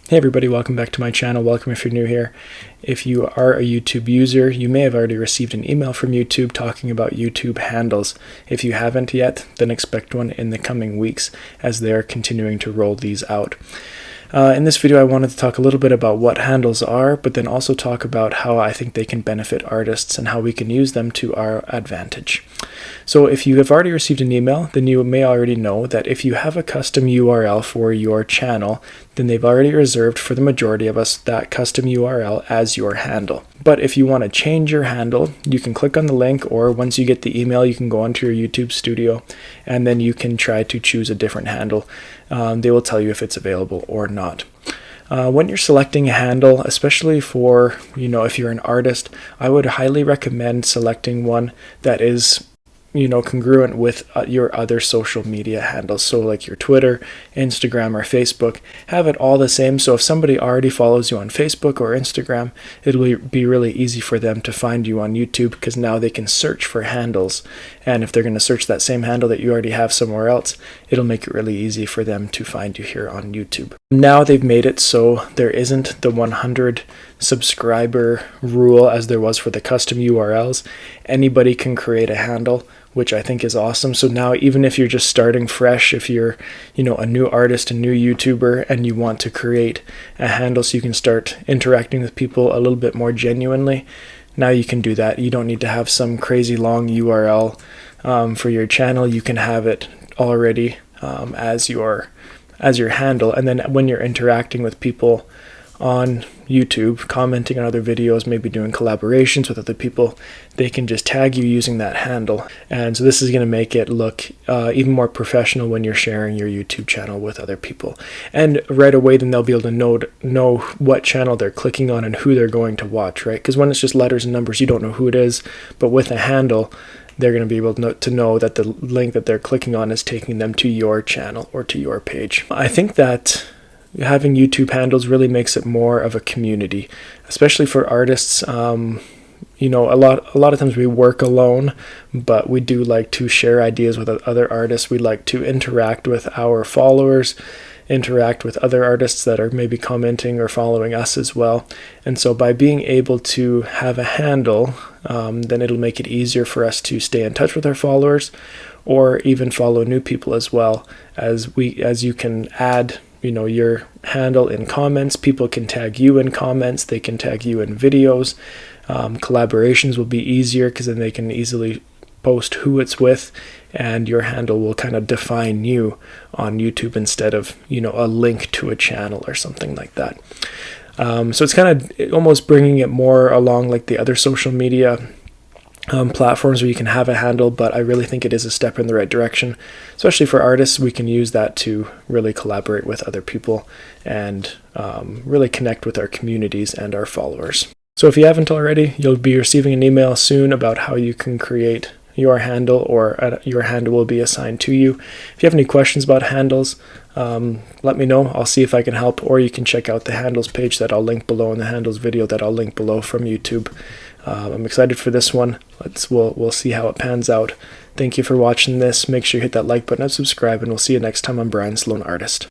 Hey everybody, welcome back to my channel. Welcome if you're new here. If you are a YouTube user, you may have already received an email from YouTube talking about YouTube handles. If you haven't yet, then expect one in the coming weeks as they are continuing to roll these out. In this video, I wanted to talk a little bit about what handles are, but then also talk about how I think they can benefit artists and how we can use them to our advantage. So if you have already received an email, then you may already know that if you have a custom URL for your channel, then they've already reserved for the majority of us that custom URL as your handle. But if you want to change your handle, you can click on the link, or once you get the email, you can go onto your YouTube studio and then you can try to choose a different handle. They will tell you if it's available or not. When you're selecting a handle, especially for, if you're an artist, I would highly recommend selecting one that is congruent with your other social media handles. So like your Twitter, Instagram, or Facebook, have it all the same. So if somebody already follows you on Facebook or Instagram, it'll be really easy for them to find you on YouTube, because now they can search for handles. And if they're going to search that same handle that you already have somewhere else, it'll make it really easy for them to find you here on YouTube. Now they've made it so there isn't the 100 subscriber rule as there was for the custom URLs. Anybody can create a handle, which I think is awesome. So now even if you're just starting fresh, if you're a new artist, a new YouTuber, and you want to create a handle so you can start interacting with people a little bit more genuinely, now you can do that. You don't need to have some crazy long URL for your channel. You can have it already as your handle, and then when you're interacting with people on YouTube, commenting on other videos, maybe doing collaborations with other people, they can just tag you using that handle. And so this is going to make it look even more professional when you're sharing your YouTube channel with other people. And right away, then they'll be able to know what channel they're clicking on and who they're going to watch, right? Because when it's just letters and numbers, you don't know who it is. But with a handle, they're going to be able to know that the link that they're clicking on is taking them to your channel or to your page. I think that having YouTube handles really makes it more of a community, especially for artists. A lot of times we work alone, but we do like to share ideas with other artists. We like to interact with our followers, interact with other artists that are maybe commenting or following us as well. And so by being able to have a handle, then it'll make it easier for us to stay in touch with our followers, or even follow new people as well, as you can add your handle in comments. People can tag you in comments, they can tag you in videos. Collaborations will be easier because then they can easily post who it's with, and your handle will kind of define you on YouTube instead of a link to a channel or something like that. So it's kind of almost bringing it more along like the other social media platforms where you can have a handle, but I really think it is a step in the right direction. Especially for artists, we can use that to really collaborate with other people and really connect with our communities and our followers. So if you haven't already, you'll be receiving an email soon about how you can create your handle, or your handle will be assigned to you. If you have any questions about handles, let me know. I'll see if I can help, or you can check out the handles page that I'll link below, and the handles video that I'll link below from YouTube. I'm excited for this one. We'll see how it pans out. Thank you for watching this. Make sure you hit that like button and subscribe, and we'll see you next time on Brian Sloan Artist.